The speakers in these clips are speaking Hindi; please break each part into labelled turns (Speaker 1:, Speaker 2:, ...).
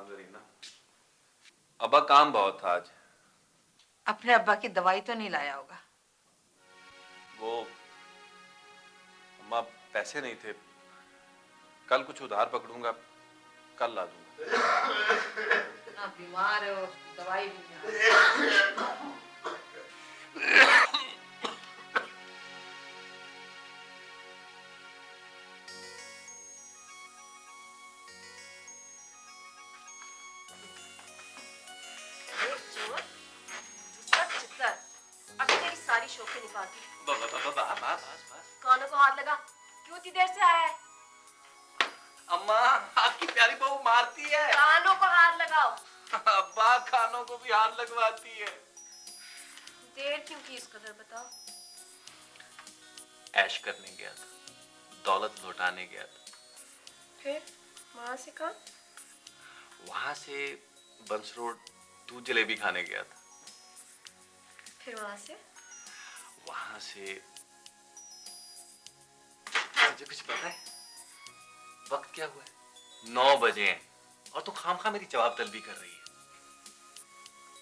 Speaker 1: हाँ जरीना, अब्बा काम बहुत था आज।
Speaker 2: अपने अब्बा की दवाई तो नहीं लाया होगा?
Speaker 1: वो अम्मा, पैसे नहीं थे। कल कुछ उधार पकड़ूंगा, कल ला दूंगा।
Speaker 2: इतना बीमार हो, दवाई भी नहीं।
Speaker 3: अभी तेरी सारी शौकें निभाती।
Speaker 1: बस।
Speaker 3: कानों को हाथ लगा, क्यों इतनी देर से आया है?
Speaker 1: अम्मा, आपकी प्यारी बहू मारती है।
Speaker 3: कानों को हाथ लगाओ।
Speaker 1: अब्बा कानों को भी हाथ लगवाती है।
Speaker 3: देर क्यों की इस कदर, बताओ।
Speaker 1: ऐश करने गया था, दौलत लौटाने गया था।
Speaker 3: फिर वहां से कहाँ?
Speaker 1: वहां से बंस रोड दूध जलेबी खाने गया था।
Speaker 3: फिर वहां से?
Speaker 1: वहां से मुझे कुछ पता है? वक्त क्या हुआ है? 9 बजे हैं और तू खामखा मेरी जवाब तलबी कर रही है।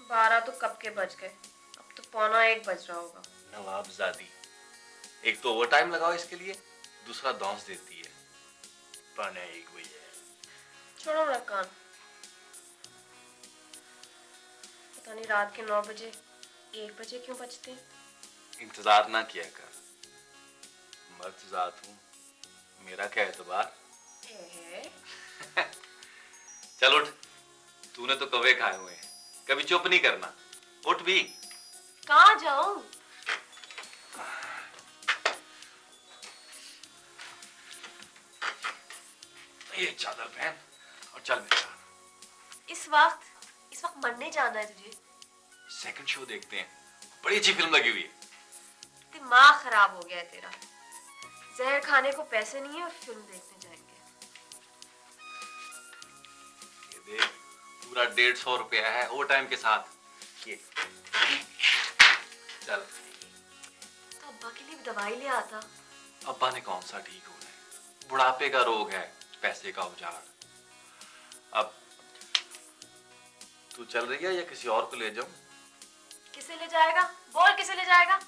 Speaker 3: 12 तो कब के बज गए, अब तो 12:45 बज रहा होगा।
Speaker 1: नवाबजादी, एक तो ओवर टाइम लगाओ इसके लिए, दूसरा दौंस देती है। 12:45 बजे।
Speaker 3: छोड़ो मेरा कान। पता नहीं रात के 9 बजे 1 बजे क्यों बजते हैं।
Speaker 1: इंतजार ना किया कर, मर्द जात हूं, मेरा क्या एतबार। चल उठ, तूने तो कवे खाए हुए हैं, कभी चुप नहीं करना। उठ भी।
Speaker 3: कहाँ जाऊं?
Speaker 1: ये चादर पहन और चल मेरे साथ।
Speaker 3: इस वक्त मरने जाना है तुझे?
Speaker 1: सेकंड शो देखते हैं, बड़ी अच्छी फिल्म लगी हुई है।
Speaker 3: दिमाग खराब हो गया है तेरा। जहर खाने को पैसे नहीं है और फिल्म देखने जाएंगे।
Speaker 1: ये देख, पूरा 150 रुपया है ओवर टाइम के साथ। ये चल।
Speaker 3: तो अब्बा के लिए भी दवाई ले आता।
Speaker 1: अब्बा ने कौन सा ठीक होना है, बुढ़ापे का रोग है, पैसे का उजाड़। अब तू चल रही है या किसी और को ले जाऊं?
Speaker 3: किसे ले जाएगा? बोल किसे ले जाएगा?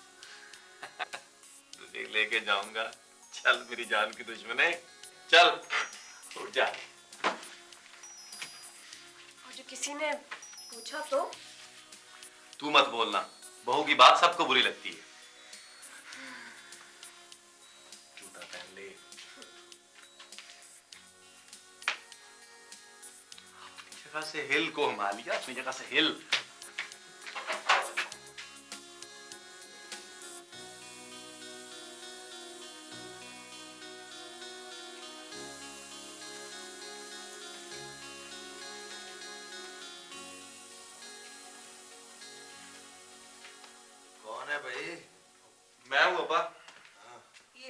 Speaker 1: तुझे लेके जाऊंगा। चल मेरी जान की दुश्मने, चल उठ जा।
Speaker 3: और जो किसी ने पूछा तो?
Speaker 1: तू मत बोलना, बहू की बात सबको बुरी लगती है। जूता पहन ले। अपनी जगह से हिल को मालिया, अपनी जगह से हिल।
Speaker 4: कौन है भाई?
Speaker 1: मैं हूं अब्बा।
Speaker 2: ये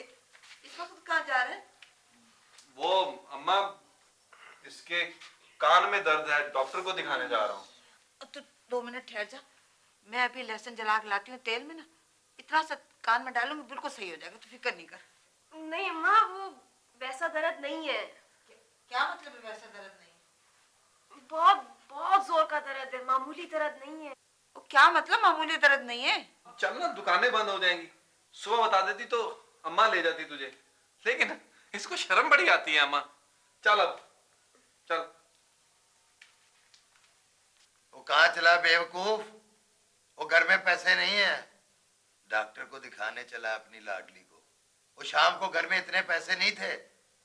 Speaker 2: इस वक्त कहाँ जा रहे हैं?
Speaker 1: वो अम्मा, इसके कान में दर्द है, डॉक्टर को दिखाने जा रहा हूँ।
Speaker 2: तो 2 मिनट ठहर जा, मैं अभी लहसुन जला के लाती हूँ तेल में ना, इतना सा कान में डालूंगी बिल्कुल सही हो जाएगा, तो फिक्र नहीं कर।
Speaker 3: नहीं अम्मा, वो वैसा दर्द नहीं है।
Speaker 2: क्या मतलब है वैसा दर्द नहीं?
Speaker 3: बहुत बहुत जोर का दर्द है, मामूली दर्द नहीं है।
Speaker 2: वो क्या मतलब मामूली दर्द नहीं है?
Speaker 1: चल ना, दुकानें बंद हो जाएंगी। सुबह बता देती तो अम्मा ले जाती तुझे, लेकिन इसको शर्म बड़ी आती है अम्मा। चल अब चल।
Speaker 4: वो कहाँ चला बेवकूफ? वो घर में पैसे नहीं है, डॉक्टर को दिखाने चला अपनी लाडली को। वो शाम को घर में इतने पैसे नहीं थे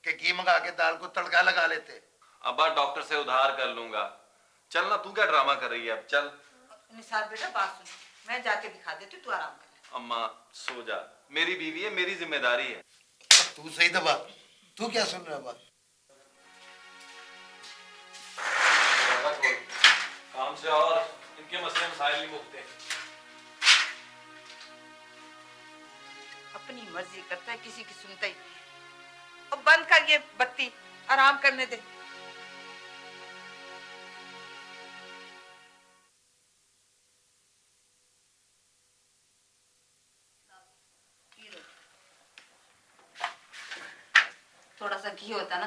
Speaker 4: कि घी मंगा के दाल को तड़का लगा लेते।
Speaker 1: अब्बा डॉक्टर से उधार कर लूंगा। चल ना, तू क्या ड्रामा कर रही है अब, चल।
Speaker 2: निसार बेटा बात सुन, मैं जाके दिखा देती हूँ, तू आराम कर ले।
Speaker 1: अम्मा सो जा, मेरी बीवी है, मेरी जिम्मेदारी है।
Speaker 4: तू सही दबा, तू क्या सुन रहा बात?
Speaker 1: काम से और इनके मसले मसाइल नहीं मुकते।
Speaker 2: अपनी मर्जी करता है, किसी की सुनता ही नहीं। अब बंद कर ये बत्ती, आराम करने दे। थोड़ा सा घी होता ना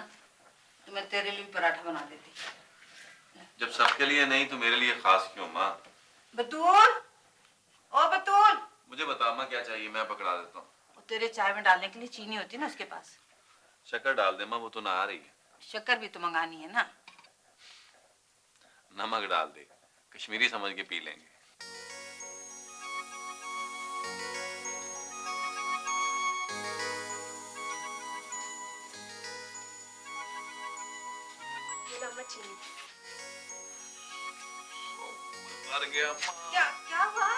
Speaker 2: तो मैं तेरे लिए भी पराठा बना देती।
Speaker 1: जब सबके लिए नहीं तो मेरे लिए खास क्यों माँ?
Speaker 2: बतूल, ओ बतूल,
Speaker 1: मुझे बता माँ क्या चाहिए, मैं पकड़ा देता हूँ।
Speaker 2: तेरे चाय में डालने के लिए चीनी होती है ना उसके पास।
Speaker 1: शक्कर डाल दे माँ, वो तो ना आ रही है।
Speaker 2: शक्कर भी तो मंगानी है ना।
Speaker 1: नमक डाल दे, कश्मीरी समझ के पी लेंगे।
Speaker 3: ये लो अम्मा चीनी।
Speaker 1: मर गया माँ,
Speaker 2: क्या हुआ?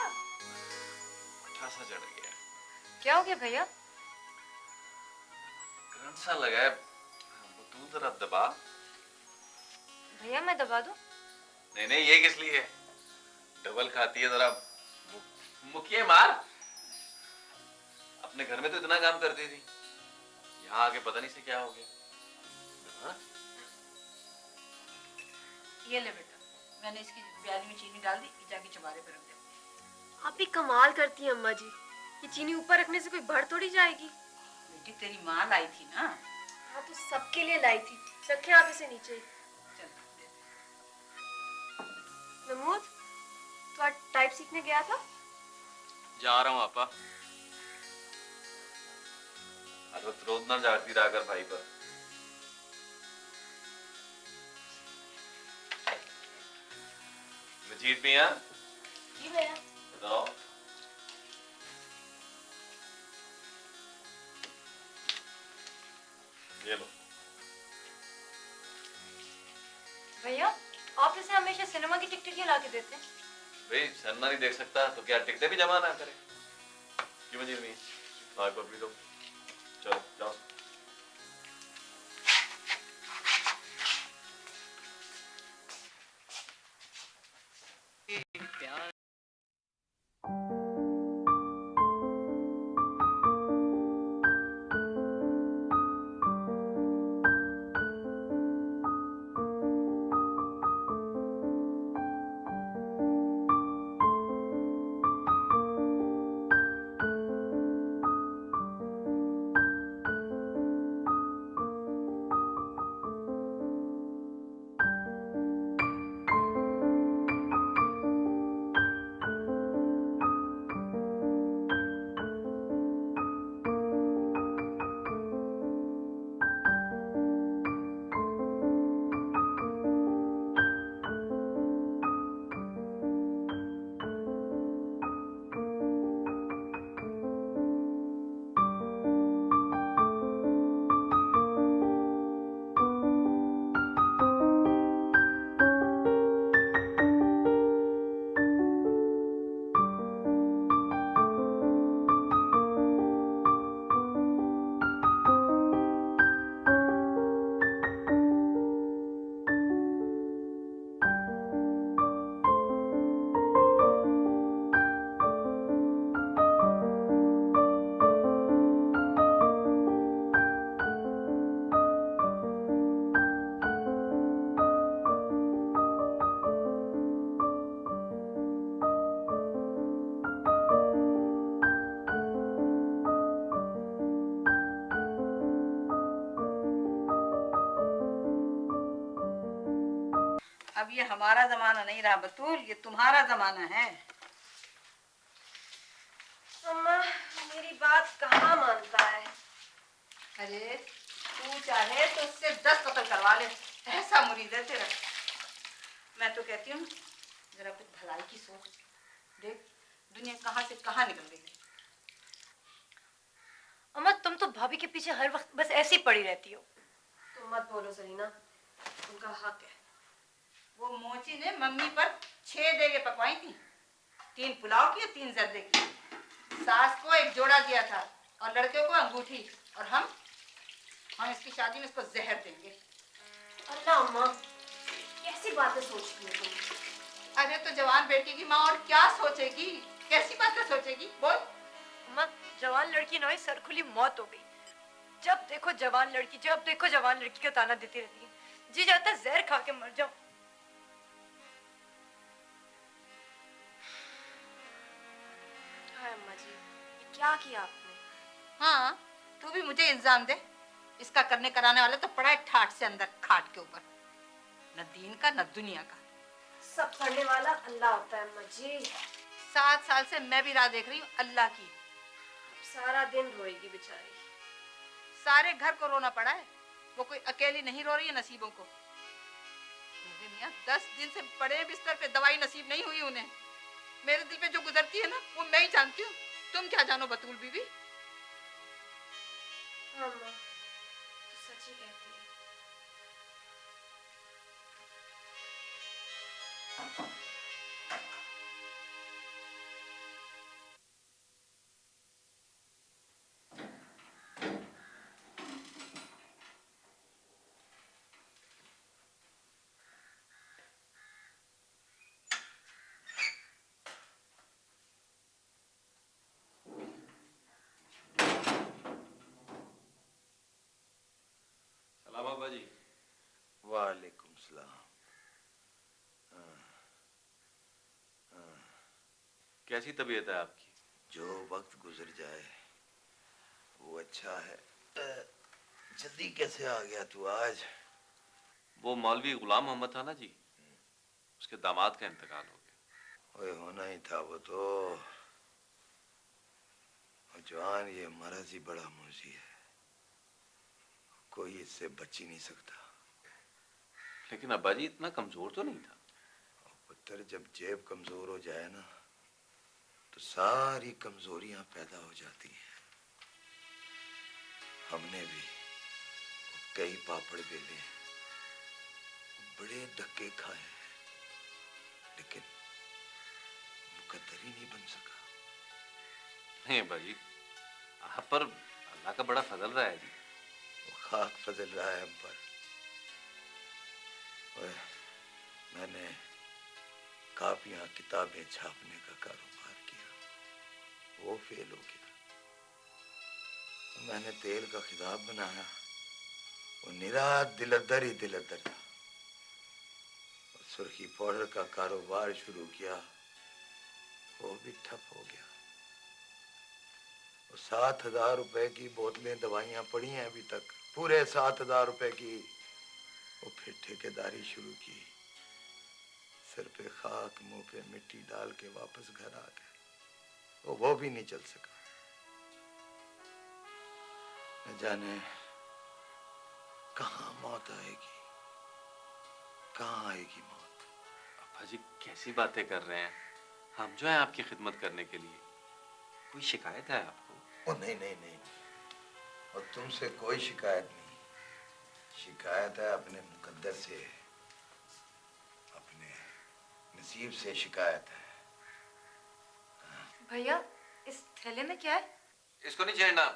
Speaker 1: मीठा सा चढ़ गया।
Speaker 3: क्या हो गया भैया?
Speaker 1: करंट सा लगा है। तू जरा दबा।
Speaker 3: भैया मैं दबा दूं?
Speaker 1: नहीं नहीं, ये किस लिए? डबल खाती है, जरा मुखिए मार। अपने घर में तो इतना काम करती थी, यहाँ आके पता नहीं से क्या हो गया। हाँ?
Speaker 2: ये ले बेटा, मैंने इसकी प्याली में चीनी डाल दी, ये जाके चुबारे पे रख दे।
Speaker 3: आप भी कमाल करती हैं अम्मा जी। ये चीनी ऊपर रखने से कोई बढ़ थोड़ी जाएगी।
Speaker 2: बेटी तेरी माँ लाई थी ना।
Speaker 3: हाँ तो सबके लिए लाई थी। रखें आप इसे नीचे।
Speaker 2: चल दे।
Speaker 3: महमूद, तो आज टाइप सीखने गया था?
Speaker 1: जा रहा हूँ आपा। हर वक्त रोज ना जागती रहा कर भाई पर। मजीद मियां,
Speaker 3: जी भैया।
Speaker 1: बताओ। ये लो।
Speaker 3: भैया आप इसे हमेशा सिनेमा की टिकट क्यों ला के देते हैं?
Speaker 1: भाई सन्ना नहीं देख सकता तो क्या टिकटें भी जमा ना करे? क्यों मजीद मियां, चाय को पी लो। चलो जाओ।
Speaker 2: अब ये हमारा जमाना नहीं रहा बतूल, ये तुम्हारा जमाना है।
Speaker 3: अम्मा मेरी बात कहाँ मानता है।
Speaker 2: अरे तू चाहे तो उससे 10 कत्ल करवा ले, ऐसा मुरीद है तेरा। मैं तो कहती हूँ जरा कुछ भलाई की सोच। देख दुनिया कहाँ से कहाँ निकल गई है।
Speaker 3: अम्मा तुम तो भाभी के पीछे हर वक्त बस ऐसे ही पड़ी रहती हो। तुम मत बोलो सरीना, उनका हक है।
Speaker 2: वो मोची ने मम्मी पर 6 देगे पकवाई थी, 3 पुलाव की और 3 जर्दे की। सास को एक जोड़ा दिया था और लड़के को अंगूठी, और हम इसकी शादी में इसको जहर देंगे।
Speaker 3: अल्लाह अम्मा कैसी बातें सोचती हो तुम।
Speaker 2: अरे तो जवान बेटी की माँ और क्या सोचेगी, कैसी बातें सोचेगी बोल।
Speaker 3: अम्मा जवान लड़की ना हुई, सर खुली मौत हो गई। जब देखो जवान लड़की, जब देखो जवान लड़की का ताना देती रहती है। जी जाता है जहर खा के मर जाओ। हाय अम्मा जी, ये क्या किया आपने?
Speaker 2: हाँ तू भी मुझे इल्जाम दे। इसका करने कराने वाला तो पड़ा है ठाट से अंदर खाट के ऊपर। न दीन का न दुनिया का।
Speaker 3: सब करने वाला अल्लाह होता है अम्मा जी।
Speaker 2: 7 साल से मैं भी राह देख रही हूँ अल्लाह की।
Speaker 3: सारा दिन रोएगी बेचारी।
Speaker 2: सारे घर को रोना पड़ा है, वो कोई अकेली नहीं रो रही है नसीबों को। मेरे मियाँ 10 दिन से पड़े बिस्तर पे, दवाई नसीब नहीं हुई उन्हें। मेरे दिल पे जो गुजरती है ना वो मैं ही जानती हूँ, तुम क्या जानो बतूल बीबी।
Speaker 3: हाँ अम्मा, तो सच ही कहती है।
Speaker 1: सलाम अब्बा जी।
Speaker 4: वालेकुम सलाम।
Speaker 1: कैसी तबीयत है आपकी?
Speaker 4: जो वक्त गुजर जाए वो अच्छा है। जल्दी कैसे आ गया तू आज?
Speaker 1: वो मौलवी गुलाम मोहम्मद था ना जी, उसके दामाद का इंतकाल हो गया।
Speaker 4: ओए होना ही था वो तो। जवान, ये मर्ज ही बड़ा मुजी है, कोई इससे बच ही नहीं सकता।
Speaker 1: लेकिन अब्बा जी इतना कमजोर तो नहीं था।
Speaker 4: पुत्र, जब जेब कमजोर हो जाए ना तो सारी कमजोरियां पैदा हो जाती हैं। हमने भी कई पापड़ बेले, बड़े धक्के खाए हैं, लेकिन मुकद्दर ही नहीं बन सका।
Speaker 1: नहीं अब्बा जी, आप पर अल्लाह का बड़ा फजल रहा है जी।
Speaker 4: वो खाक फजल रहा है हम पर। ओए, मैंने कापियां किताबें छापने का कारोबार किया, वो फेल हो गया। मैंने तेल का खिताब बनाया, वो निरा दिलदर ही दिलदर था। और सुर्खी पाउडर का कारोबार शुरू किया, वो भी ठप हो गया। वो 7,000 रुपए की बोतलें दवाइयां पड़ी हैं अभी तक, पूरे 7,000 रुपए की। वो फिर ठेकेदारी शुरू की, सिर पे खाक मुंह पे मिट्टी डाल के वापस घर आ गए। वो भी नहीं चल सका। न जाने कहाँ मौत आएगी, कहाँ आएगी मौत।
Speaker 1: अब्बा जी कैसी बातें कर रहे हैं, हम जो हैं आपकी खिदमत करने के लिए। कोई शिकायत है आपको?
Speaker 4: ओ नहीं नहीं नहीं, और तुमसे कोई शिकायत नहीं। शिकायत है अपने मुकद्दर से, अपने नसीब से शिकायत है।
Speaker 3: भैया, इस थैले में क्या है?
Speaker 1: इसको नहीं छेड़ना,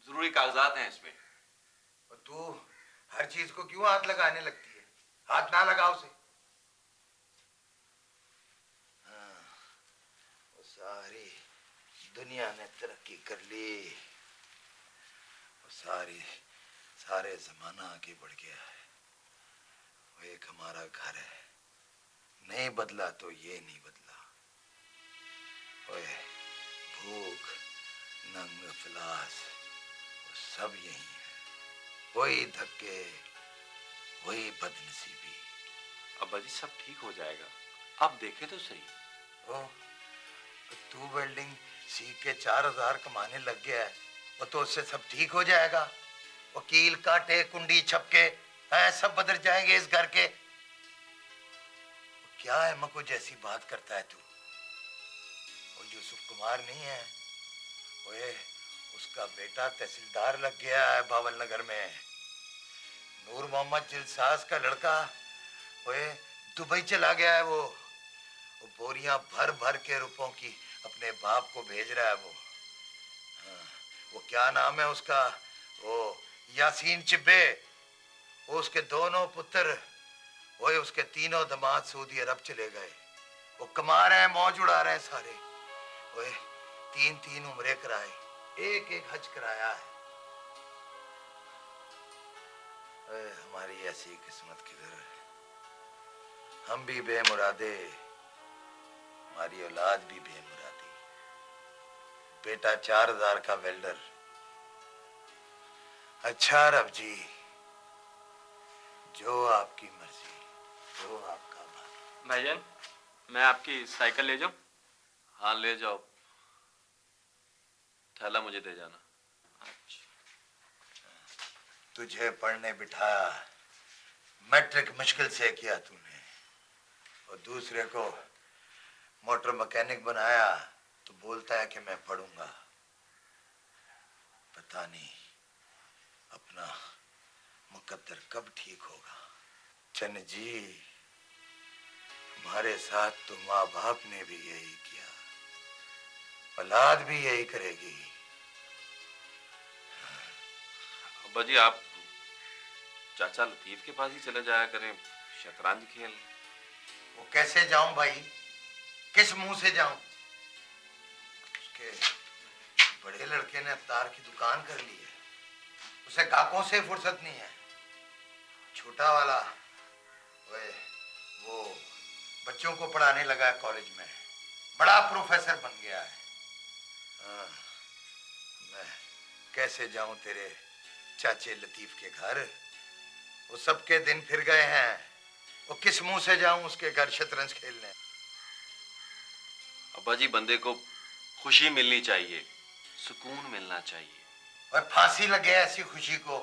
Speaker 1: जरूरी कागजात हैं इसमें।
Speaker 4: और तू हर चीज को क्यों हाथ लगाने लगती है? हाथ ना लगाओ उसे। हाँ, वो सारी दुनिया ने तरक्की कर ली, वो सारे जमाना आगे बढ़ गया है। वो एक हमारा घर है, नहीं बदला तो ये नहीं बदला। ओए, भूख, नंग, अफलास, वो सब यही है। वही धक्के, वही बदनसीबी।
Speaker 1: अब्बा जी सब ठीक हो जाएगा, आप देखें तो सही।
Speaker 4: ओ, तू वेल्डिंग सीख के 4,000 कमाने लग गया है, वो तो उससे सब ठीक हो जाएगा? वकील काटे, कुंडी छपके हैं, सब बदल जाएंगे इस घर के। क्या है मको जैसी बात करता है तू? वो यूसुफ कुमार नहीं है, ओए, उसका बेटा तहसीलदार लग गया है बावल नगर में। नूर मोहम्मद जिलसाज का लड़का, ओए, दुबई चला गया है वो बोरियां भर भर के रुपयों की अपने बाप को भेज रहा है वो। हाँ, वो क्या नाम है उसका, वो यासीन चिब्बे। वो उसके दोनों पुत्र, वो उसके तीनों दामाद सऊदी अरब चले गए। वो कमा रहे हैं, मौज उड़ा रहे हैं सारे। ओए, 3-3 उम्रे कराए, एक हज कराया है। ओए, हमारी ऐसी किस्मत किधर है। हम भी बेमुरादे, हमारी औलाद भी बेमुरादी। बेटा 4,000 का वेल्डर। अच्छा रब जी, जो आपकी मर्जी, जो आपका भाग्य।
Speaker 5: भाईजान, मैं आपकी साइकिल ले जाऊं?
Speaker 1: हाँ ले जाओ, थैला मुझे दे जाना।
Speaker 4: तुझे पढ़ने बिठाया, मैट्रिक मुश्किल से किया तूने, और दूसरे को मोटर मैकेनिक बनाया तो बोलता है कि मैं पढ़ूंगा। पता नहीं अपना मुकद्दर कब ठीक होगा। चन्न जी, हमारे साथ तो माँ बाप ने भी यही किया, औलाद भी यही करेगी।
Speaker 1: अब्बा जी आप चाचा लतीफ के पास ही चले जाया करें, शतरंज खेल।
Speaker 4: वो कैसे जाऊं भाई, किस मुंह से जाऊं? उसके बड़े लड़के ने अवतार की दुकान कर ली है, उसे ग्राहकों से फुर्सत नहीं है। छोटा वाला वो बच्चों को पढ़ाने लगा है कॉलेज में, बड़ा प्रोफेसर बन गया है। हाँ, मैं कैसे जाऊं तेरे चाचे लतीफ के घर? वो सबके दिन फिर गए हैं, वो किस मुंह से जाऊं उसके घर शतरंज खेलने?
Speaker 1: अब्बा जी बंदे को खुशी मिलनी चाहिए, सुकून मिलना चाहिए।
Speaker 4: और फांसी लगे ऐसी खुशी को,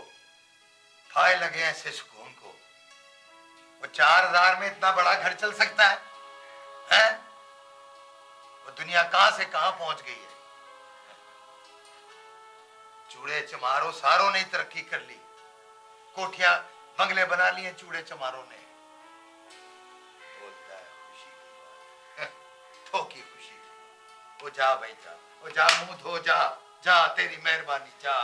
Speaker 4: फाय लगे ऐसे सुकून को। वो 4000 में इतना बड़ा घर चल सकता है, हैं? वो दुनिया कहां से कहां पहुंच गई है। चूड़े चमारों सारों ने तरक्की कर ली, कोठियां बंगले बना लिए चूड़े चमारों ने। बोलता है खुशी की बात, ठोकी खुशी। वो जा भाई जा, वो जा मुंह धो, जा जा, तेरी मेहरबानी, जा।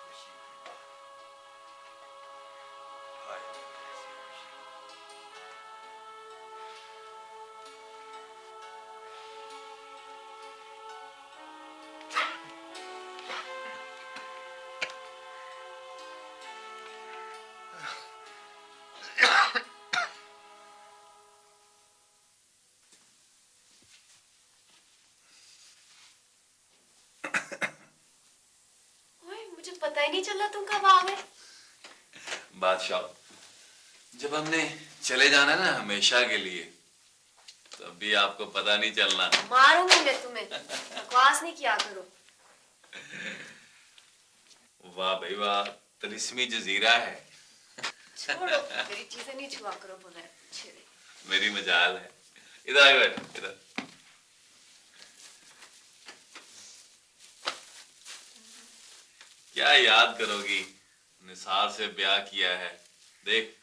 Speaker 4: खुशी की बात, हाय ऐसी खुशी।
Speaker 3: ओए, मुझे पता ही नहीं चला तुम कब आ गए।
Speaker 1: बादशाह, जब हमने चले जाना ना हमेशा के लिए, तब भी आपको पता नहीं चलना।
Speaker 3: मारूंगी मैं तुम्हें, बकवास नहीं किया करो।
Speaker 1: वाह भाई वाह, तिलिस्मी जजीरा है।
Speaker 3: छोड़ो, मेरी चीजें नहीं छुआ करो बगैर छेड़े।
Speaker 1: मेरी मजाल है। इधर आ बैठ, इधर। क्या याद करोगी, निसार से ब्याह किया है। देख,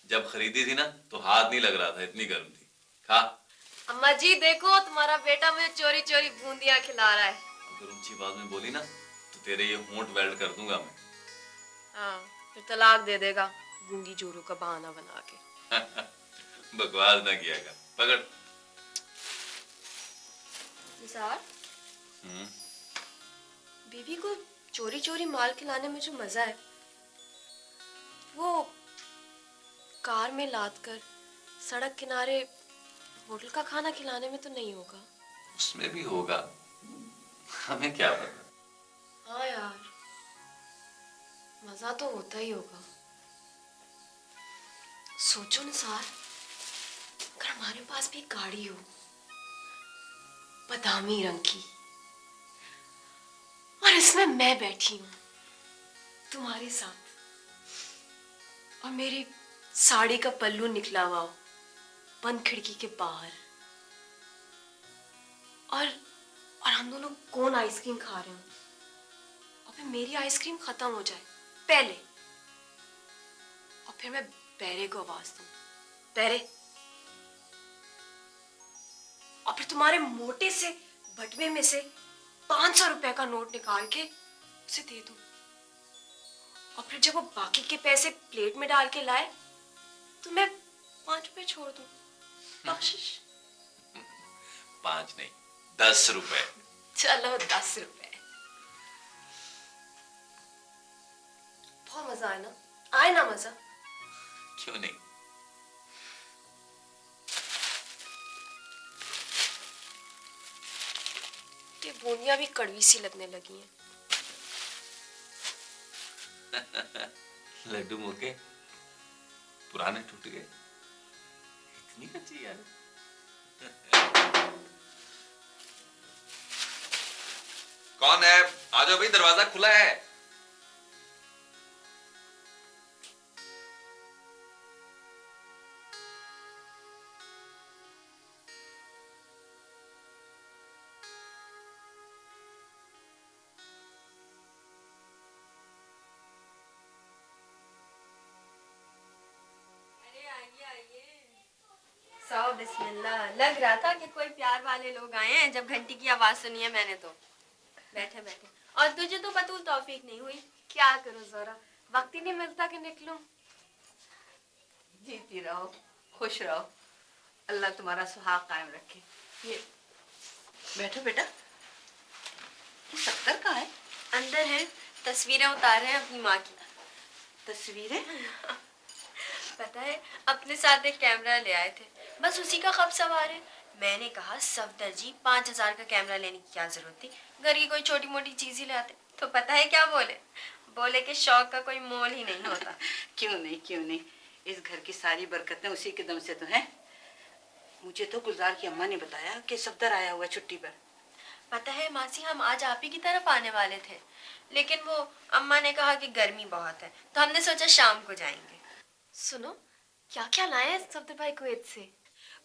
Speaker 1: जब खरीदी थी ना तो हाथ नहीं लग रहा था, इतनी गर्म थी। खा।
Speaker 3: अम्मा जी देखो, तुम्हारा बेटा मुझे चोरी चोरी बूंदियां खिला रहा है।
Speaker 1: अगर ऊंची आवाज में बोली ना तो तेरे ये होंठ वेल्ड कर दूंगा मैं।
Speaker 3: हाँ, फिर तलाक दे देगा गूंगी जोरू का बहाना बना के।
Speaker 1: बकवास ना किया कर, पकड़।
Speaker 3: निसार, बीवी को चोरी चोरी माल खिलाने में जो मजा है, वो कार में लाद कर सड़क किनारे होटल का खाना खिलाने में तो नहीं होगा।
Speaker 1: उसमें भी होगा, हमें क्या पता।
Speaker 3: हाँ यार, मजा तो होता ही होगा। सोचो निसार, अगर हमारे पास भी गाड़ी हो, बादामी रंग की, और इसमें मैं बैठी हूं तुम्हारे साथ, और मेरी साड़ी का पल्लू निकला हुआ हो बंद खिड़की के बाहर, और हम दोनों कौन आइसक्रीम खा रहे हो, और फिर मेरी आइसक्रीम खत्म हो जाए पहले, और फिर मैं बैरे को आवाज दूं, बैरे, और फिर तुम्हारे मोटे से बटवे में से 500 रुपए का नोट निकाल के उसे दे दूं, और फिर जब वो बाकी के पैसे प्लेट में डाल के लाए तो मैं 5 रुपए छोड़ दूं, बख्शिश।
Speaker 1: 5 नहीं, 10 रुपए।
Speaker 3: चलो 10 रुपए। बहुत मजा आए ना, आए ना मजा?
Speaker 1: क्यों नहीं।
Speaker 3: ये बूंदियां भी कड़वी सी लगने लगी हैं।
Speaker 1: लड्डू मुके पुराने टूट गए, इतनी कच्ची यार। कौन है? आ जाओ भाई, दरवाजा खुला है।
Speaker 3: सौ बिस्मिल्लाह। लग रहा था कि कोई प्यार वाले लोग आए हैं जब घंटी की आवाज सुनी है मैंने तो। बैठे बैठे। और तुझे तो बतूल तौफीक नहीं हुई। क्या करूं जोरा, वक्त ही नहीं मिलता कि निकलूं।
Speaker 2: जीती रहो, खुश रहो, अल्लाह तुम्हारा सुहाग कायम रखे। ये बैठो बेटा। ये सत्तर का है?
Speaker 3: अंदर है, तस्वीरें उतार रहे हैं अपनी माँ की।
Speaker 2: तस्वीरें?
Speaker 3: पता है, अपने साथ एक कैमरा ले आए थे, बस उसी का खब सवार है। मैंने कहा सफदर जी 5000 का कैमरा लेने की क्या जरूरत थी, घर की कोई छोटी मोटी चीज ही लाते। तो पता है क्या बोले? बोले कि शौक का कोई मोल ही नहीं होता।
Speaker 2: क्यों नहीं, क्यों नहीं, इस घर की सारी बरकतें उसी के दम से तो हैं। मुझे तो गुलजार की अम्मा ने बताया कि सफदर आया हुआ छुट्टी पर।
Speaker 3: पता है मासी, हम आज आप ही की तरफ आने वाले थे, लेकिन वो अम्मा ने कहा कि गर्मी बहुत है, तो हमने सोचा शाम को जाएंगे। सुनो, क्या क्या लाए हैं सफदर भाई कुवैत से?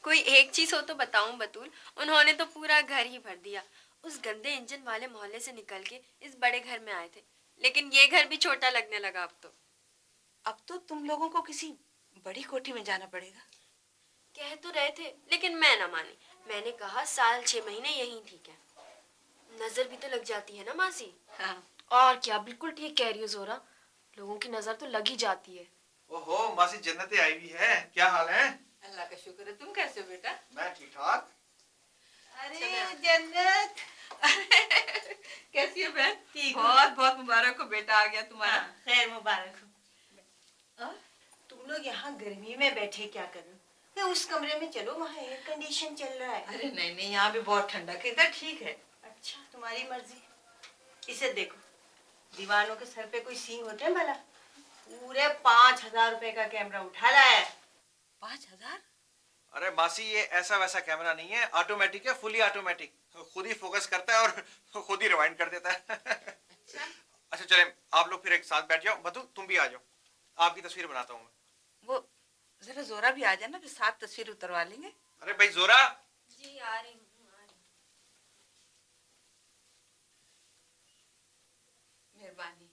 Speaker 3: कोई एक चीज हो तो बताऊं बतूल। उन्होंने तो पूरा घर ही भर दिया। उस गंदे इंजन वाले मोहल्ले से निकल के इस बड़े घर में आए थे, लेकिन ये घर भी छोटा लगने लगा अब तो।
Speaker 2: अब तो तुम लोगों को किसी बड़ी कोठी में जाना पड़ेगा।
Speaker 3: कह तो रहे थे, लेकिन मैं ना मानी। मैंने कहा साल 6 महीने यहीं ठीक है, नजर भी तो लग जाती है ना मासी।
Speaker 2: हाँ।
Speaker 3: और क्या, बिल्कुल ठीक कह रही हो जोरा, लोगों की नजर तो लग ही जाती है।
Speaker 1: ओहो मासी, जन्नते आई हुई है, क्या हाल है?
Speaker 2: अल्लाह का शुक्र है। तुम कैसे हो बेटा?
Speaker 1: मैं ठीक ठाक।
Speaker 2: अरे जन्नत। कैसी हो बहन? ठीक। बहुत बहुत मुबारक हो, बेटा आ गया तुम्हारा।
Speaker 6: हाँ, खैर मुबारक हो। और तुम लोग यहाँ गर्मी में बैठे क्या कर रहे हो? तो उस कमरे में चलो, वहाँ एयर कंडीशन चल रहा है।
Speaker 2: अरे नहीं नहीं, यहाँ भी बहुत ठंडा है, इधर ठीक है।
Speaker 6: अच्छा, तुम्हारी मर्जी। इसे देखो, दीवानों के सर पे कोई सींग होते हैं भला? पूरे 5000 रुपए का कैमरा उठा लाया है।
Speaker 2: 5000?
Speaker 1: अरे मासी, ये ऐसा वैसा कैमरा नहीं है, ऑटोमेटिक है, फुली ऑटोमेटिक। खुद ही फोकस करता है और खुद ही रिवाइंड कर देता है। अच्छा चले, आप लोग फिर एक साथ बैठ जाओ। बतू तुम भी आ जाओ, आपकी तस्वीर बनाता हूँ मैं।
Speaker 2: वो जरा जोरा भी आ जाए ना, फिर साथ तस्वीर उतरवा लेंगे।
Speaker 1: अरे भाई जोरा।
Speaker 3: जी आ रही हूँ, आ रही हूँ।
Speaker 2: मेहरबानी।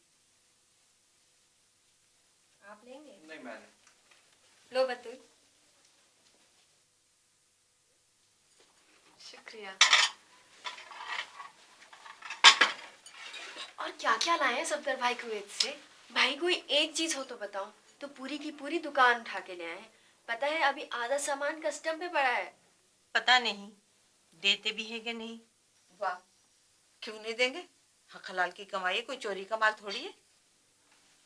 Speaker 3: आप लेंगे?
Speaker 1: नहीं मैं नहीं।
Speaker 3: लो बतूल। शुक्रिया। और क्या क्या लाए हैं सफदर भाई कुवैत से? भाई कोई एक चीज हो तो बताओ। तो पूरी की पूरी दुकान उठा के ले आए हैं। पता है अभी आधा सामान कस्टम पे पड़ा है।
Speaker 6: पता नहीं देते भी है कि नहीं।
Speaker 2: वाह, क्यों नहीं देंगे? हक हलाल की कमाई, कोई चोरी का माल थोड़ी है।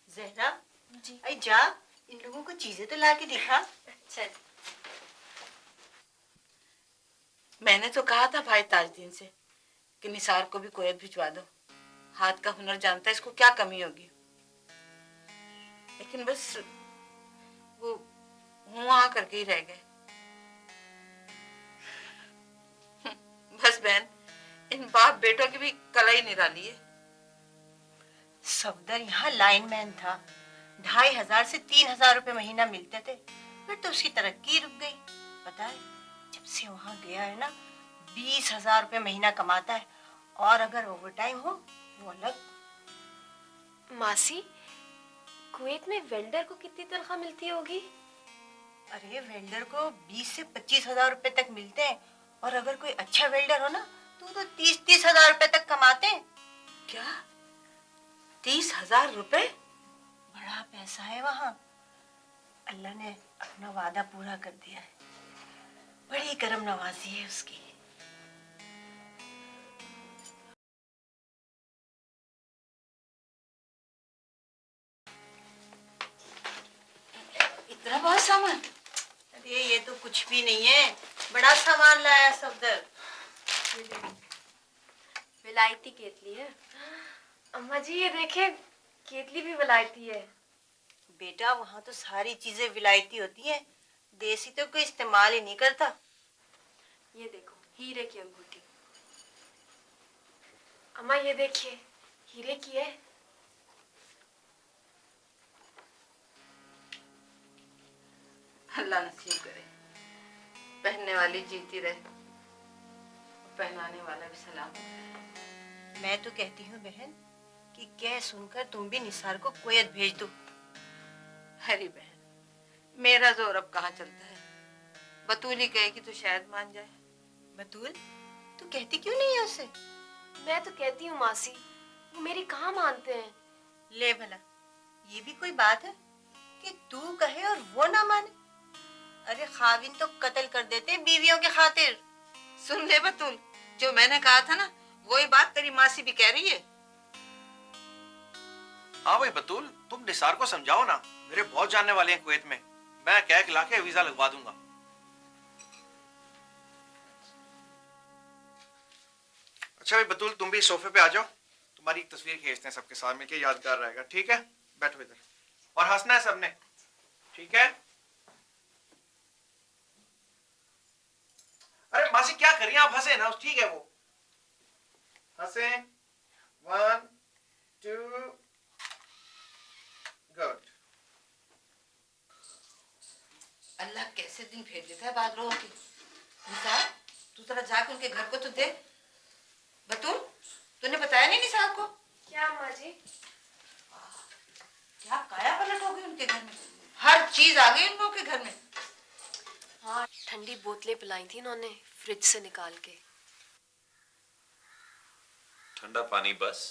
Speaker 6: जहरा
Speaker 3: जी।
Speaker 6: अरे जा, इन लोगों को चीजें तो ला के दिखा।
Speaker 3: चल।
Speaker 2: मैंने तो कहा था भाई ताजदीन से कि निसार को भी कुवैत भिजवा दो, हाथ का हुनर जानता है, इसको क्या कमी होगी। लेकिन बस वो हुआ करके ही रह गए। बस बहन, इन बाप बेटों की भी कलाई निराली है।
Speaker 6: सफदर यहाँ लाइनमैन था, 2500 से 3000 रुपए महीना मिलते थे, फिर तो उसकी तरक्की रुक गई। पता है, जब से वहाँ गया है ना, 20,000 रुपए महीना कमाता है, और अगर ओवर टाइम हो वो अलग।
Speaker 3: मासी, कुवैत में वेल्डर को कितनी तनख्वाह मिलती होगी?
Speaker 6: अरे वेल्डर को 20 से 25,000 रुपए तक मिलते हैं, और अगर कोई अच्छा वेल्डर हो ना तो 30,000 रुपए तक कमाते हैं।
Speaker 2: क्या 30,000 रुपए?
Speaker 6: बड़ा पैसा है वहाँ। अल्लाह ने अपना वादा पूरा कर दिया है, बड़ी करम नवाजी है उसकी।
Speaker 2: इतना बहुत सामान?
Speaker 6: अरे ये तो कुछ भी नहीं है, बड़ा सामान लाया सफदर।
Speaker 3: विलायती केतली है। अम्मा जी ये देखे, केतली भी विलायती है।
Speaker 6: बेटा वहाँ तो सारी चीजें विलायती होती हैं, देसी तो कोई इस्तेमाल ही नहीं करता।
Speaker 3: ये देखो हीरे की अंगूठी। अम्मा ये देखिए हीरे की है।
Speaker 2: अल्लाह नसीब करे, पहनने वाली जीती रहे, पहनाने वाला भी सलामत रहे।
Speaker 6: मैं तो कहती हूँ बहन कि कह सुनकर तुम भी निसार को कुवैत भेज दो।
Speaker 2: हरी बहन, मेरा जोर अब कहाँ चलता है। बतूल ही कहेगी तो शायद मान जाए।
Speaker 6: बतूल तू कहती क्यों नहीं है उसे?
Speaker 3: मैं तो कहती हूँ मासी, वो मेरी कहाँ मानते हैं।
Speaker 6: ले भला, ये भी कोई बात है कि तू कहे और वो ना माने? अरे खाविन तो कत्ल कर देते बीवियों के खातिर।
Speaker 2: सुन ले बतूल, जो मैंने कहा था ना वही बात तेरी मासी भी कह रही है।
Speaker 1: हाँ भाई बतूल, तुम निसार को समझाओ ना, मेरे बहुत जानने वाले हैं कुवैत में, मैं कह के लाके वीजा लगवा दूंगा। अच्छा भाई बतूल, तुम भी सोफे पे आ जाओ, तुम्हारी एक तस्वीर खींचते हैं सबके साथ मिलके, यादगार रहेगा। ठीक है, बैठो इधर और हंसना है सबने, ठीक है? अरे मासी क्या करिए आप, हंसे ना, ठीक है वो हंसे। 1 2 गुड।
Speaker 2: अल्लाह कैसे दिन फेर देता है बाद लोगों के। निसार, तू जरा जाके उनके घर को तो देख। बतूल, तूने बताया नहीं निसार को?
Speaker 3: क्या अम्मा जी?
Speaker 2: क्या काया पलट हो गई उनके घर में, हर चीज आ गई उन लोगों के घर में।
Speaker 3: हाँ, ठंडी बोतलें पिलाई थी इन्होंने फ्रिज से निकाल के।
Speaker 7: ठंडा पानी बस?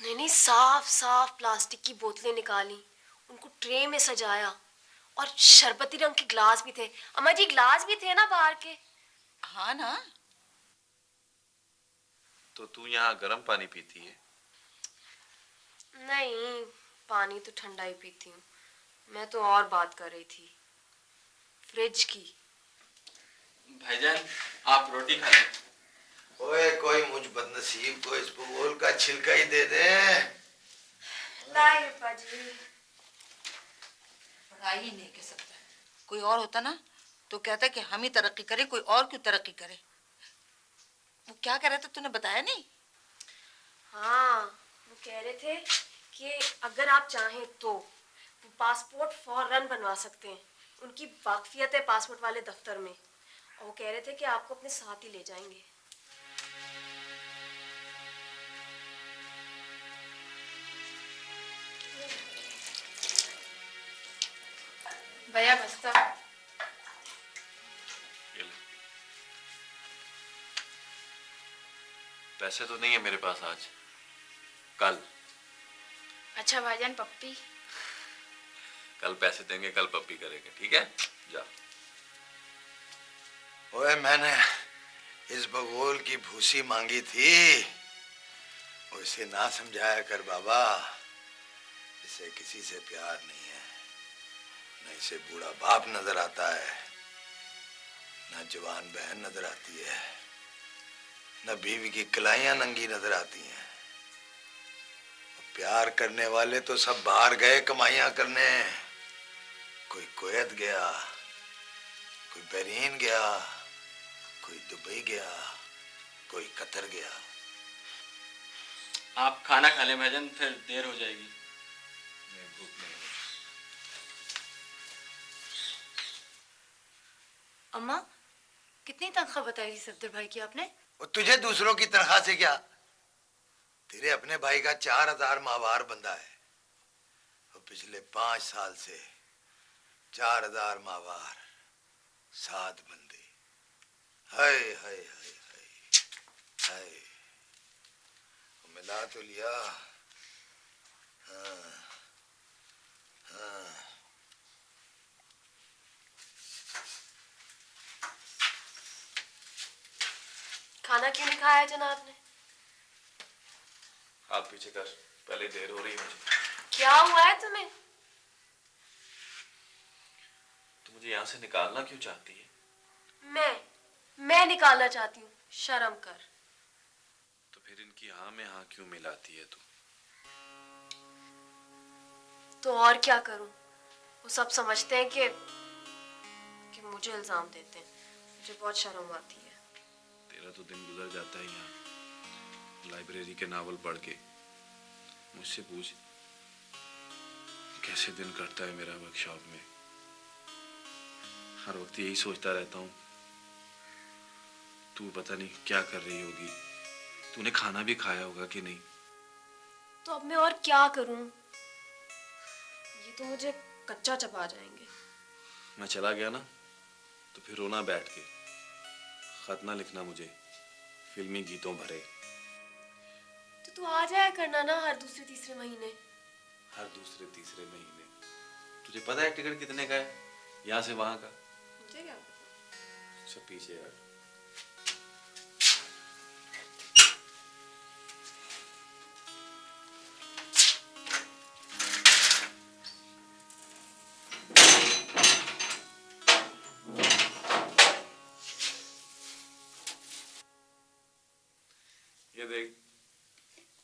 Speaker 3: नहीं नहीं, साफ साफ प्लास्टिक की बोतलें निकाली, उनको ट्रे में सजाया और शरबती रंग के ग्लास भी थे। अम्मा जी ग्लास भी थे ना बाहर के।
Speaker 2: हाँ ना।
Speaker 7: तो तू यहाँ गर्म पानी पीती है?
Speaker 3: नहीं, पानी तो ठंडा ही पीती हूँ। मैं तो और बात कर रही थी फ्रिज की।
Speaker 5: भाईजान आप रोटी खा लें।
Speaker 4: ओए कोई मुझ बदनसीब को इस भूगोल का छिलका ही दे दे।
Speaker 3: लाई अप्पा जी।
Speaker 2: पढ़ाई ही नहीं कह सकता, कोई और होता ना तो कहता कि हम ही तरक्की करें, कोई और क्यों तरक्की करे। वो क्या कह रहा था तूने बताया नहीं?
Speaker 3: हाँ, वो कह रहे थे कि अगर आप चाहें तो वो पासपोर्ट फौरन बनवा सकते हैं। उनकी वाकफियत है पासपोर्ट वाले दफ्तर में, और वो कह रहे थे कि आपको अपने साथ ही ले जाएंगे।
Speaker 2: भैया बस्ता।
Speaker 7: ये ले। पैसे तो नहीं है मेरे पास आज, कल।
Speaker 8: अच्छा भाईजान पप्पी।
Speaker 7: कल पैसे देंगे, कल पप्पी करेंगे, ठीक है? जा।
Speaker 4: ओए मैंने इस भगोल की भूसी मांगी थी, उसे ना समझाया कर बाबा। इसे किसी से प्यार नहीं है, न इसे बूढ़ा बाप नजर आता है, न जवान बहन नजर आती है, न बीवी की कलाइयां नंगी नजर आती हैं। प्यार करने वाले तो सब बाहर गए कमाइयां करने। कोई कुवैत गया, कोई बहरीन गया, कोई दुबई गया, कोई कतर गया।
Speaker 5: आप खाना खा लें भाईजान, फिर देर हो जाएगी।
Speaker 7: मैं भूख नहीं है।
Speaker 8: अम्मा कितनी तनख्वाह बताई थी सफदर भाई की आपने?
Speaker 4: और तुझे दूसरों की तनख्वाह से क्या? तेरे अपने भाई का 4000 माहवार बंदा है, और पिछले 5 साल से 4000 माहवार 7 बंदे। हाय हाय हाय हाय हाय, मिला तो लिया। हाँ हाँ।
Speaker 3: खाना क्यों नहीं खाया जनाब ने?
Speaker 7: हाथ पीछे कर, पहले देर हो रही है मुझे।
Speaker 3: क्या हुआ है तुम्हें?
Speaker 7: तू मुझे यहाँ से निकालना क्यों चाहती है?
Speaker 3: मैं निकालना चाहती हूँ, शर्म कर।
Speaker 7: तो फिर इनकी हाँ में हाँ क्यों मिलाती है तू?
Speaker 3: तो और क्या करूं? वो सब समझते हैं कि मुझे इल्जाम देते हैं। मुझे बहुत शर्म आती है।
Speaker 7: तेरा तो दिन गुजर जाता है यहाँ लाइब्रेरी के नावल पढ़ के। मुझसे पूछ कैसे दिन कटता है मेरा वर्कशॉप में। हर वक्त यही सोचता रहता हूँ तू पता नहीं क्या कर रही होगी, तूने खाना भी खाया होगा कि नहीं।
Speaker 3: तो अब मैं और क्या करूं? ये तो मुझे कच्चा चबा जाएंगे।
Speaker 7: मैं चला गया ना तो फिर रोना बैठ के। खत ना लिखना मुझे फिल्मी गीतों भरे।
Speaker 3: तो तू आ जाया करना ना हर दूसरे तीसरे महीने।
Speaker 7: हर दूसरे तीसरे महीने? तुझे पता है टिकट कितने का है यहाँ से वहां का?
Speaker 3: मुझे क्या पता।
Speaker 7: अच्छा पीछे यार। ये देख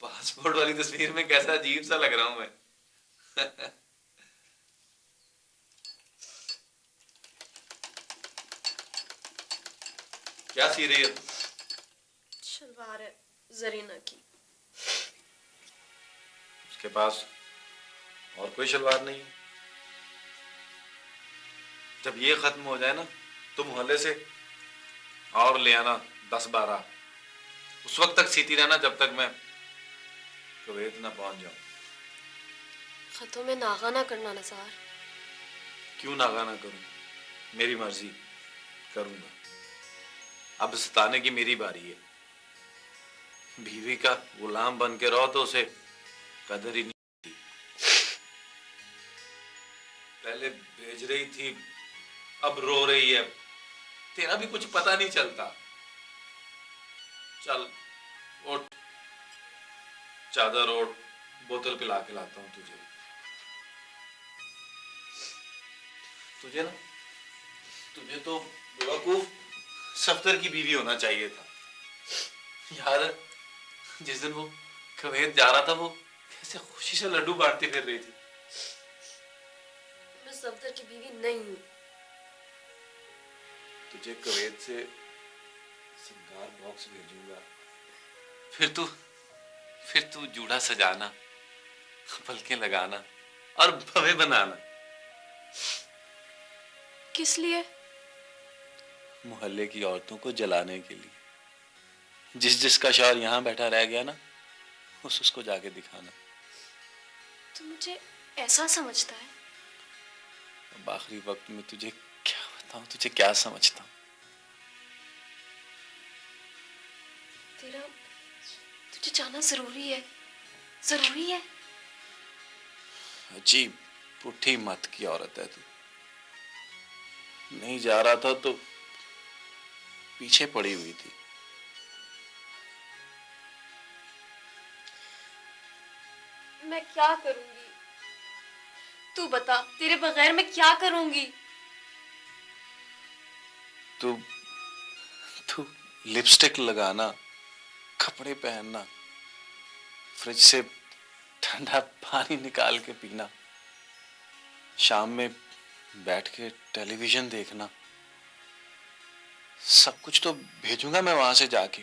Speaker 7: पासपोर्ट वाली तस्वीर में कैसा अजीब सा लग रहा हूं मैं। क्या सी रही है?
Speaker 3: शलवार है जरीना की।
Speaker 7: उसके पास और कोई शलवार नहीं है? जब ये खत्म हो जाए ना तो मोहल्ले से और ले आना 10-12। उस वक्त तक सीती रहना जब तक मैं कुवैत ना पहुंच जाऊं।
Speaker 3: खतों में नागा ना करना नज़ार।
Speaker 7: क्यों नागा ना करूं? मेरी मर्जी, करूंगा। अब सताने की मेरी बारी है। बीवी का गुलाम बन के रहो तो उसे कदर ही नहीं होती। पहले भेज रही थी अब रो रही है। तेरा भी कुछ पता नहीं चलता। चल उठ, चादर ओढ़, बोतल पिला के लाता हूं तुझे। तुझे तो बेवकूफ सफ्तर की बीवी होना चाहिए था यार। जिस दिन वो कुवैत जा रहा था वो कैसे खुशी से लड्डू बांटती फिर रही थी।
Speaker 3: मैं सफदर की बीवी नहीं हूँ।
Speaker 7: तुझे कुवैत से श्रृंगार बॉक्स भेजूंगा। फिर तू जूड़ा सजाना, पलकें लगाना और भवे बनाना।
Speaker 3: किस लिए?
Speaker 7: मोहल्ले की औरतों को जलाने के लिए। जिसका शौहर यहाँ बैठा रह गया ना उसको जाके दिखाना।
Speaker 3: तू मुझे ऐसा समझता है?
Speaker 7: अब आखिरी वक्त में तुझे क्या बताऊं, तुझे क्या समझता हूं।
Speaker 3: तुझे जाना जरूरी है? जरूरी है?
Speaker 7: अजीब पुठी मत की औरत है तू। नहीं जा रहा था तो पीछे पड़ी हुई थी।
Speaker 3: मैं क्या करूंगी? तू बता, तेरे बगैर मैं क्या करूंगी?
Speaker 7: तू लिपस्टिक लगाना, कपड़े पहनना, फ्रिज से ठंडा पानी निकाल के पीना, शाम में बैठ के टेलीविजन देखना, सब कुछ तो भेजूंगा मैं वहां से जाके।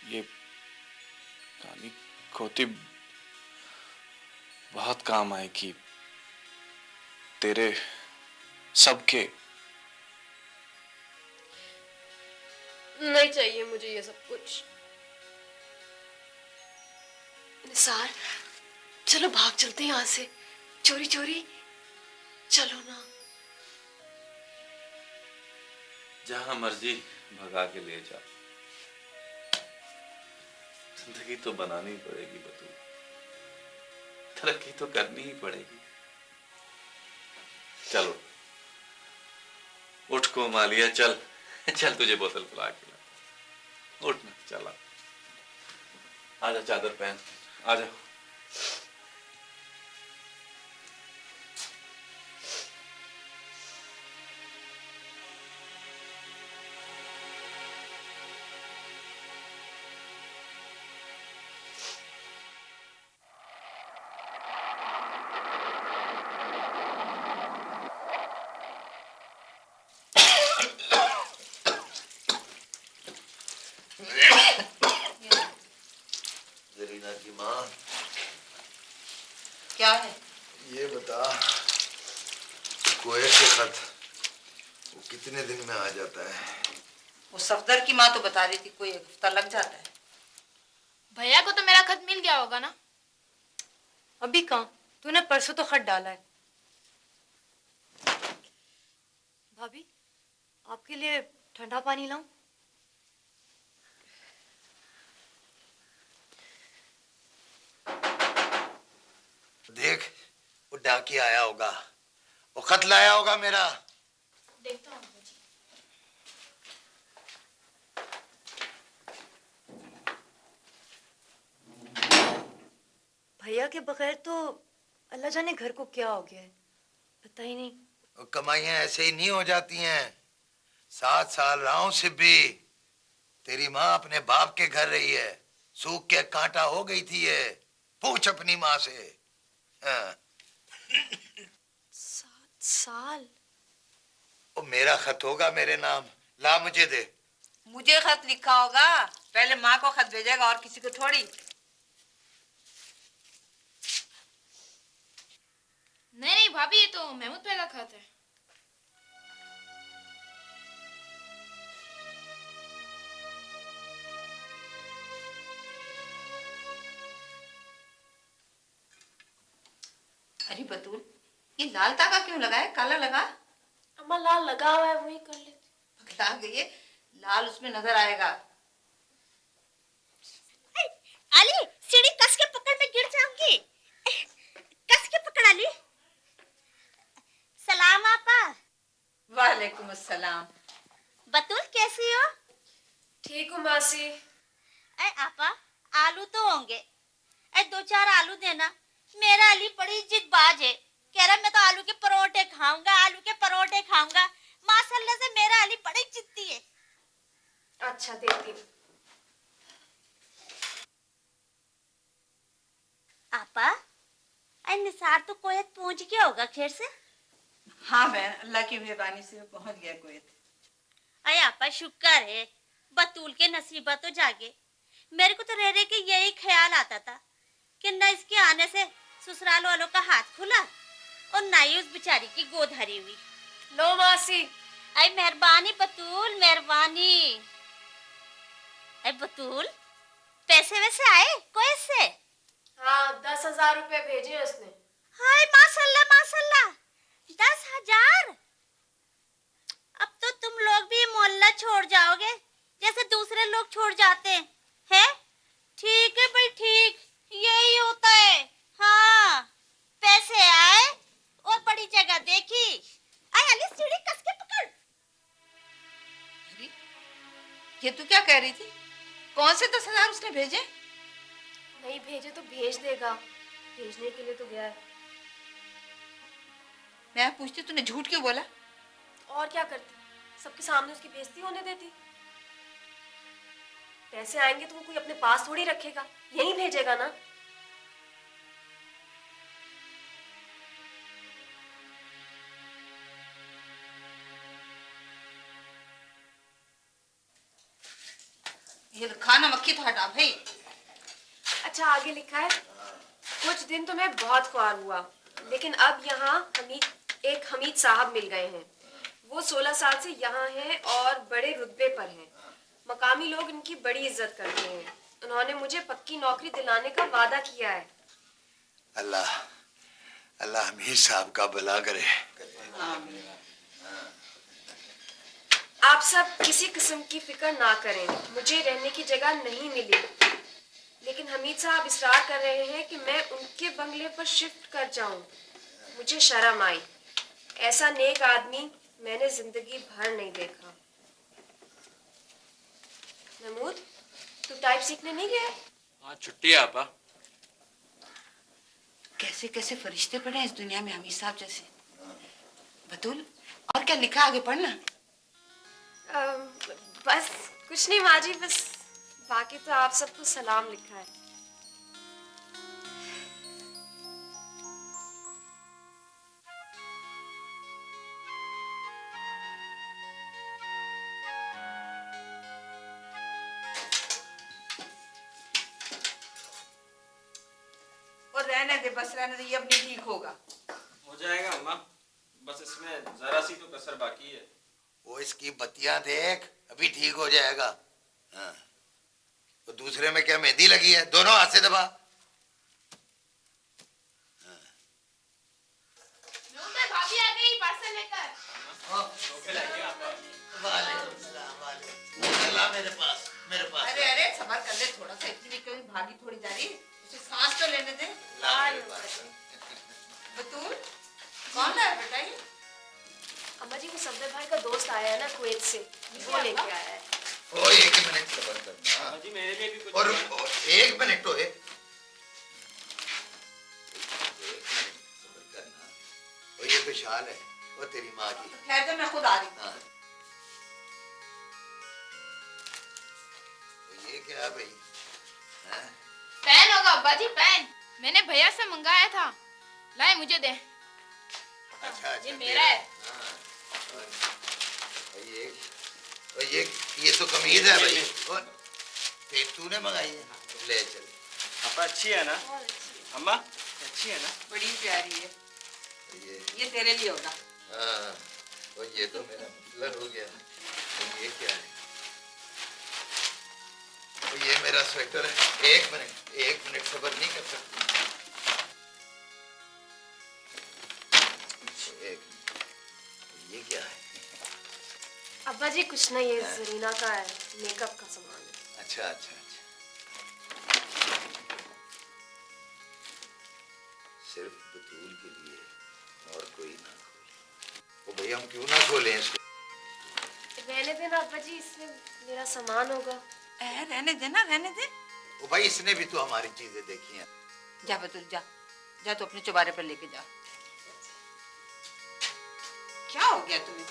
Speaker 7: ये कहानी खोती बहुत काम आएगी तेरे सबके।
Speaker 3: नहीं चाहिए मुझे ये सब कुछ। निसार, चलो भाग चलते हैं यहाँ से, चोरी चोरी। चलो ना।
Speaker 7: जहां मर्जी भगा के ले जा। जिंदगी तो बनानी ही पड़ेगी बतू, तरक्की तो करनी ही पड़ेगी। चलो उठ को मालिया, चल चल तुझे बोतल पिला के लाता। उठ ना, चला। आजा चादर पहन, आजा।
Speaker 4: मीना की माँ,
Speaker 2: क्या है?
Speaker 4: ये बता, कुवैत से खत वो कितने दिन में आ जाता है?
Speaker 2: वो सफदर की माँ तो बता रही थी कोई एक हफ्ता लग जाता है।
Speaker 8: भैया को तो मेरा खत मिल गया होगा ना?
Speaker 6: अभी कहाँ, तूने परसों तो खत डाला है। भाभी, आपके लिए ठंडा पानी लाऊं?
Speaker 4: देख, वो डाकी आया होगा, वो खत लाया होगा मेरा।
Speaker 8: देखता हूँ जी।
Speaker 6: भैया के बगैर तो अल्लाह जाने घर को क्या हो गया है, पता ही नहीं।
Speaker 4: वो कमाइयां ऐसे ही नहीं हो जाती हैं। 7 साल रहा हूं सिब्बी, तेरी माँ अपने बाप के घर रही है, सूख के कांटा हो गई थी ये। पूछ अपनी माँ से। हाँ।
Speaker 3: 7 साल?
Speaker 4: वो मेरा खत होगा मेरे नाम, ला मुझे दे।
Speaker 2: मुझे खत लिखा होगा, पहले माँ को खत भेजेगा और किसी को थोड़ी।
Speaker 8: नहीं नहीं भाभी, ये तो महमूद भाई का खत है।
Speaker 2: अरे बतूल, ये लाल तागा क्यों लगा है, काला लगा?
Speaker 3: अम्मा लाल लगा हुआ है, वही कर लेते।
Speaker 2: पगला गई है, लाल उसमें नजर आएगा।
Speaker 9: अली, सीढ़ी कस के पकड़, मैं गिर जाऊंगी। कस के पकड़ अली। सलाम आपा।
Speaker 2: वालेकुम अस्सलाम।
Speaker 9: बतूल कैसी हो?
Speaker 3: ठीक हूँ मासी।
Speaker 9: ऐ आपा, आलू तो होंगे, ऐ 2-4 आलू देना। मेरा अली बड़ी जिदबाज है, कह रहा मैं तो आलू के परोठे खाऊंगा, आलू के परोठे खाऊंगा। माशाल्लाह से मेरा अली बड़ी जिद्दी है।
Speaker 3: अच्छा देती हूँ।
Speaker 9: आपा, ऐ निसार तो कुवैत पहुंच गया होगा खैर से?
Speaker 2: हाँ बहन, अल्लाह की मेहरबानी से पहुंच गया कुवैत।
Speaker 9: अरे आपा शुक्र है, बतूल के नसीबा तो जागे। मेरे को तो रह रहे के यही ख्याल आता था कि न इसके आने से ससुराल वालों का हाथ खुला और ना ही उस बेचारी की गोद हरी हुई।
Speaker 3: लो मासी।
Speaker 9: अरे मेहरबानी बतूल, मेहरबानी। अरे बतूल, पैसे वैसे आए कोई से?
Speaker 3: हाँ, 10,000 रुपए भेजे उसने।
Speaker 9: हाय माशाल्लाह माशाल्लाह, 10,000। अब तो तुम लोग भी मोहल्ला छोड़ जाओगे जैसे दूसरे लोग छोड़ जाते हैं, हैं? ठीक है भाई, ठीक, यही होता है। हाँ, पैसे आए और बड़ी जगह देखी। आय अली, सीढ़ी कस के पकड़।
Speaker 2: अरे, ये तू क्या कह रही थी? कौन से 10,000 उसने भेजे?
Speaker 3: नहीं भेजे तो भेज देगा, भेजने के लिए तो गया है।
Speaker 2: मैं पूछती तूने झूठ क्यों बोला?
Speaker 3: और क्या करती, सबके सामने उसकी बेइज्जती होने देती। पैसे आएंगे तो वो कोई अपने पास थोड़ी रखेगा, यहीं भेजेगा ना।
Speaker 2: ये खाना मक्खी तो हटा भाई।
Speaker 3: अच्छा आगे लिखा है, कुछ दिन तो मैं बहुत ख्वार हुआ, लेकिन अब यहाँ एक हमीद साहब मिल गए हैं। वो 16 साल से यहाँ हैं और बड़े रुतबे पर हैं। मकामी लोग इनकी बड़ी इज्जत करते हैं। उन्होंने मुझे पक्की नौकरी दिलाने का वादा किया है।
Speaker 4: अल्लाह अल्लाह हमीद साहब का भला करे।
Speaker 3: आप सब किसी किस्म की फिक्र ना करें, मुझे रहने की जगह नहीं मिली, लेकिन हमीद साहब इसरार कर रहे हैं कि मैं उनके बंगले पर शिफ्ट कर जाऊं। मुझे शर्म आई, ऐसा नेक आदमी मैंने जिंदगी भर नहीं देखा। महमूद, तू टाइप सीखने नहीं गया?
Speaker 5: हाँ, छुट्टी है आपा।
Speaker 2: कैसे कैसे फरिश्ते पड़े हैं इस दुनिया में हमीद साहब जैसे। बतूल, और क्या लिखा आगे पढ़ना।
Speaker 3: बस कुछ नहीं माँ जी, बस बाकी तो आप सबको सलाम लिखा है।
Speaker 2: रहने दे, बस रहने दे, ये अब नहीं ठीक होगा।
Speaker 5: हो जाएगा अम्मा, बस इसमें जरा सी तो कसर बाकी है।
Speaker 4: वो इसकी बत्तियां देख, अभी ठीक हो जाएगा। हाँ, तो दूसरे में क्या मेहंदी लगी है? दोनों हाथ से दबा।
Speaker 9: भाभी आ गई पार्सल लेकर।
Speaker 4: मेरे पास।
Speaker 2: अरे अरे सबर कर ले थोड़ा सा, इतनी भी क्यों भागी थोड़ी जा रही, उसे सांस तो लेने दे। बतूल कौन है बेटा ये?
Speaker 3: अम्मा जी, वो सफदर भाई का दोस्त आया है ना कुवैत से, वो लेके आया है।
Speaker 4: ओ एक मिनट सबर करना।
Speaker 5: अम्मा जी मेरे लिए भी कुछ
Speaker 4: और एक मिनट तो है। सबर करना। और ये तो शाल है, वो तेरी माँ की।
Speaker 2: ठहर दे, मैं खुद आ रही हूँ।
Speaker 4: हाँ। तो ये क्या है भाई? हाँ?
Speaker 9: पेन होगा अब्बा जी, पेन मैंने भैया से मंगाया था, लाए मुझे दे।
Speaker 4: अच्छा अच्छा,
Speaker 9: ये मेरा है।
Speaker 4: हाँ। और ये तो कमीज है भाई। और तूने मंगाई है? ले चल।
Speaker 1: पापा अच्छी है ना? अम्मा अच्छी है ना?
Speaker 2: बड़ी प्यारी है। ये तेरे लिए होगा।
Speaker 4: हाँ, और ये तो मेरा मतलब हो गया। और ये क्या है? और ये मेरा स्वेटर है। एक मिनट सबर नहीं कर सकती। ये क्या है?
Speaker 3: अब्बा जी कुछ नहीं, ये जरीना का है, मेकअप का सामान है।
Speaker 4: अच्छा अच्छा अच्छा, सिर्फ बतूल के लिए, और कोई ना खोले। तो भैया हम क्यों ना खोलें इसको?
Speaker 3: रहने देना अब्बा जी, इसमें मेरा सामान होगा।
Speaker 2: रहने दे ना, रहने दे।
Speaker 4: ओ भाई, इसने भी तो हमारी चीजें देखी हैं।
Speaker 2: जा बतूल जा, जा तो अपने चुबारे पर लेके जा। क्या हो गया तुम्हें?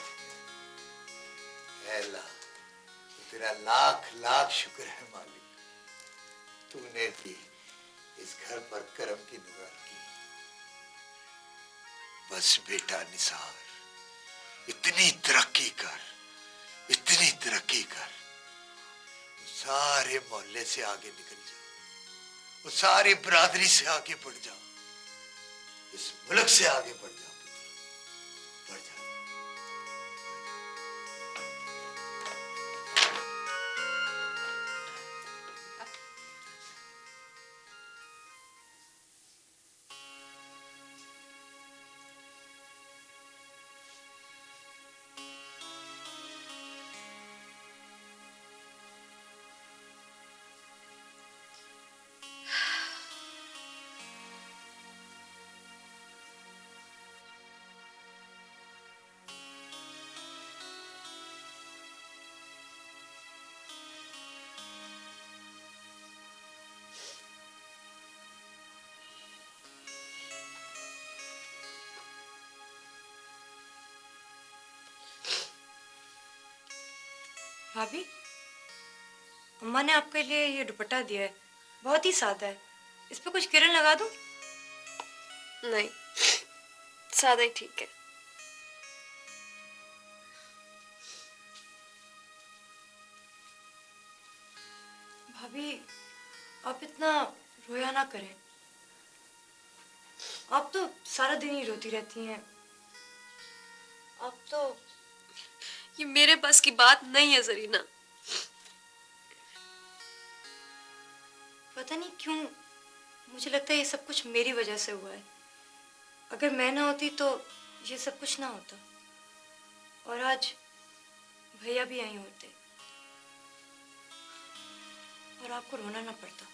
Speaker 4: अल्लाह, तो तेरा लाख लाख शुक्र है मालिक, तूने भी इस घर पर करम की नजर की। बस बेटा निसार, इतनी तरक्की कर, इतनी तरक्की कर, सारे मोहल्ले से आगे निकल जा, वो सारी बरादरी से आगे बढ़ जा, इस मुल्क से आगे बढ़ जा, बढ़ जा।
Speaker 8: भाभी, अम्मा ने आपके लिए ये दुपट्टा दिया है, बहुत ही सादा है, इस पे कुछ किरण लगा दूं?
Speaker 3: नहीं, सादा ही ठीक है।
Speaker 8: भाभी, आप इतना रोया ना करें, आप तो सारा दिन ही रोती रहती हैं। आप तो
Speaker 3: ये मेरे बस की बात नहीं है जरीना।
Speaker 8: पता नहीं क्यों मुझे लगता है ये सब कुछ मेरी वजह से हुआ है। अगर मैं ना होती तो ये सब कुछ ना होता, और आज भैया भी यहीं होते और आपको रोना ना पड़ता।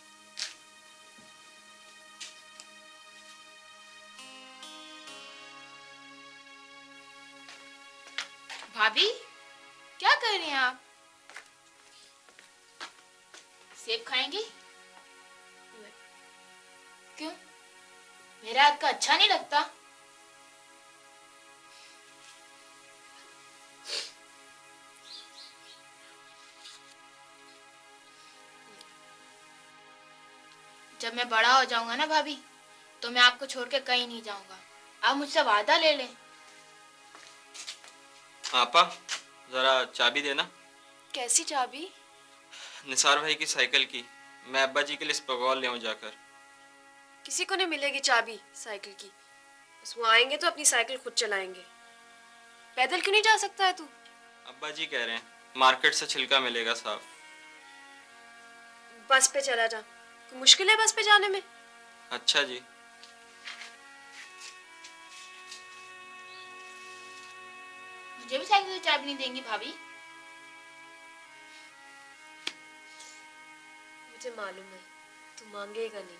Speaker 9: भाभी क्या कर रही हैं आप? सेब खाएंगी? क्यों? मेरा हाथ का अच्छा नहीं लगता? जब मैं बड़ा हो जाऊंगा ना भाभी, तो मैं आपको छोड़ के कहीं नहीं जाऊंगा। आप मुझसे वादा ले लें।
Speaker 5: आपा जरा चाबी देना।
Speaker 3: कैसी चाबी?
Speaker 5: निसार भाई की साइकिल की। मैं अब्बा जी के लिए स्पगॉल ले आऊं जाकर।
Speaker 3: किसी को नहीं मिलेगी चाबी साइकिल की। बस वो आएंगे तो अपनी साइकिल खुद चलाएंगे। पैदल क्यों नहीं जा सकता है तू?
Speaker 5: अब्बा जी कह रहे हैं मार्केट से छिलका मिलेगा साहब।
Speaker 3: बस पे चला जा। कोई मुश्किल है बस पे जाने में?
Speaker 5: अच्छा जी।
Speaker 9: मुझे भी साइकिल की चाबी नहीं देंगी भाभी?
Speaker 3: मुझे मालूम है तू मांगेगा नहीं।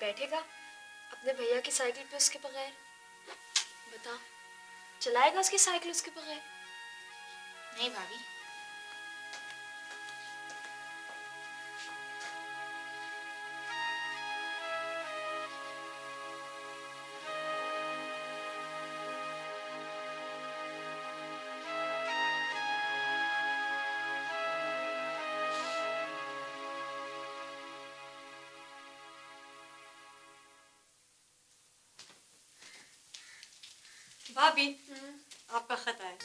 Speaker 3: बैठेगा अपने भैया की साइकिल पे उसके बगैर? बता, चलाएगा उसकी साइकिल उसके बगैर?
Speaker 9: नहीं भाभी।
Speaker 8: भाभी आपका खत आया।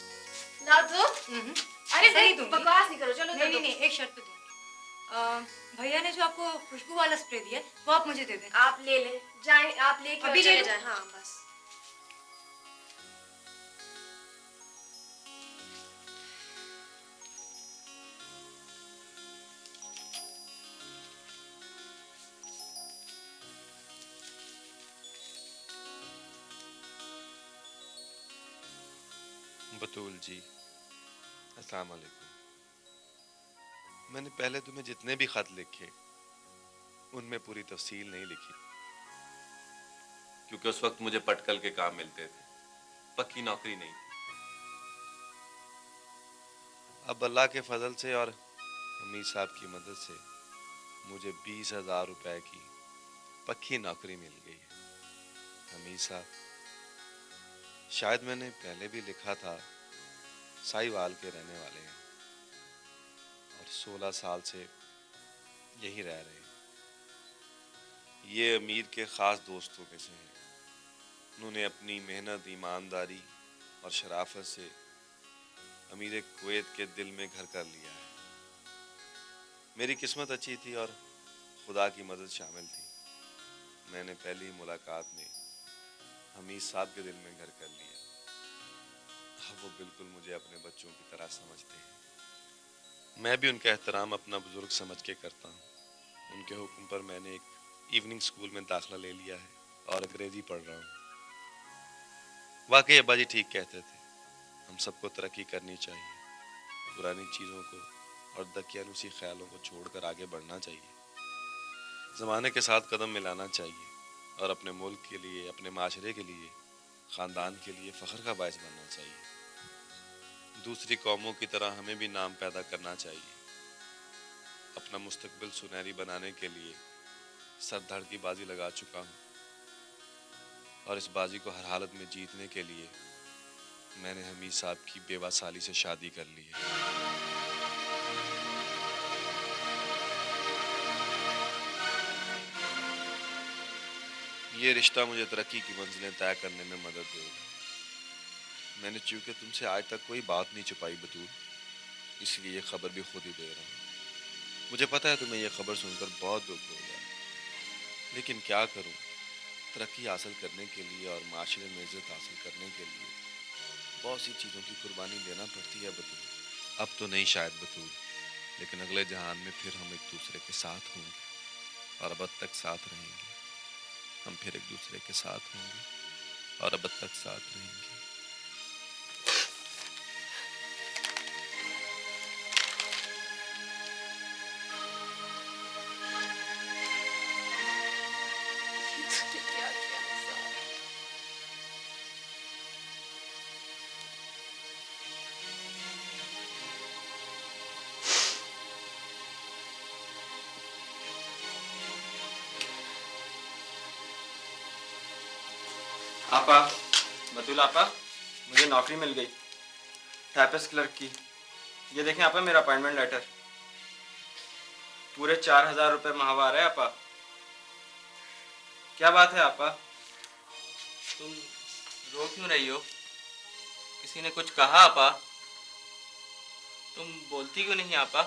Speaker 3: ना दो।
Speaker 8: अरे नहीं दूंगी।
Speaker 3: बकवास नहीं करो, चलो
Speaker 8: नहीं नहीं नहीं, एक शर्त पे दूंगी। भैया ने जो आपको खुशबू वाला स्प्रे दिया है वो आप मुझे दे दें।
Speaker 3: आप ले ले जाए, आप लेके
Speaker 8: अभी
Speaker 3: और चले
Speaker 8: ले लो।
Speaker 3: जाए। हाँ बस।
Speaker 10: बतूल जी, अस्सलाम वालेकुम। मैंने पहले तुम्हें जितने भी खत लिखे उनमें पूरी तफसील नहीं लिखी,
Speaker 7: क्योंकि उस वक्त मुझे पटकल के काम मिलते थे, पक्की नौकरी नहीं थी।
Speaker 10: अब अल्लाह के फजल से और अमीर साहब की मदद से मुझे 20,000 रुपए की पक्की नौकरी मिल गई है। अमीर साहब, शायद मैंने पहले भी लिखा था, साहिवाल के रहने वाले हैं और 16 साल से यहीं रह रहे हैं। ये अमीर के ख़ास दोस्तों में से हैं। उन्होंने अपनी मेहनत, ईमानदारी और शराफत से अमीर कुवैत के दिल में घर कर लिया है। मेरी किस्मत अच्छी थी और खुदा की मदद शामिल थी। मैंने पहली मुलाकात में अमीर साहब के दिल में घर कर लिया। अब वो बिल्कुल मुझे अपने बच्चों की तरह समझते हैं। मैं भी उनका एहतराम अपना बुजुर्ग समझ के करता हूँ। उनके हुक्म पर मैंने एक इवनिंग स्कूल में दाखिला ले लिया है और अंग्रेजी पढ़ रहा हूँ। वाकई अब्बा जी ठीक कहते थे, हम सबको तरक्की करनी चाहिए, पुरानी चीज़ों को और दकियानूसी ख्यालों को छोड़कर आगे बढ़ना चाहिए, ज़माने के साथ कदम मिलाना चाहिए और अपने मुल्क के लिए, अपने माशरे के लिए, ख़ानदान के लिए फ़ख्र का बायस बनना चाहिए। दूसरी कौमों की तरह हमें भी नाम पैदा करना चाहिए। अपना मुस्तकबिल सुनहरी बनाने के लिए सर धड़ की बाजी लगा चुका हूँ और इस बाजी को हर हालत में जीतने के लिए मैंने हमीद साहब की बेवा साली से शादी कर ली है। ये रिश्ता मुझे तरक्की की मंजिलें तय करने में मदद देगा। मैंने चूंकि तुमसे आज तक कोई बात नहीं छुपाई बतूल, इसलिए ये खबर भी खुद ही दे रहा हूँ। मुझे पता है तुम्हें यह खबर सुनकर बहुत दुख होगा, लेकिन क्या करूँ, तरक्की हासिल करने के लिए और माशरे में इज्जत हासिल करने के लिए बहुत सी चीज़ों की कुर्बानी देना पड़ती है बतूल। अब तो नहीं शायद बतूल, लेकिन अगले जहान में फिर हम एक दूसरे के साथ होंगे और अब तक साथ रहेंगे। हम फिर एक दूसरे के साथ होंगे और अब तक साथ रहेंगे।
Speaker 5: आपा, बतूल आपा, मुझे नौकरी मिल गई, टाइपिस्ट क्लर्क की। ये देखें आपा मेरा अपॉइंटमेंट लेटर। पूरे 4,000 रुपये माहवार है आपा। क्या बात है आपा, तुम रो क्यों रही हो? किसी ने कुछ कहा आपा? तुम बोलती क्यों नहीं आपा?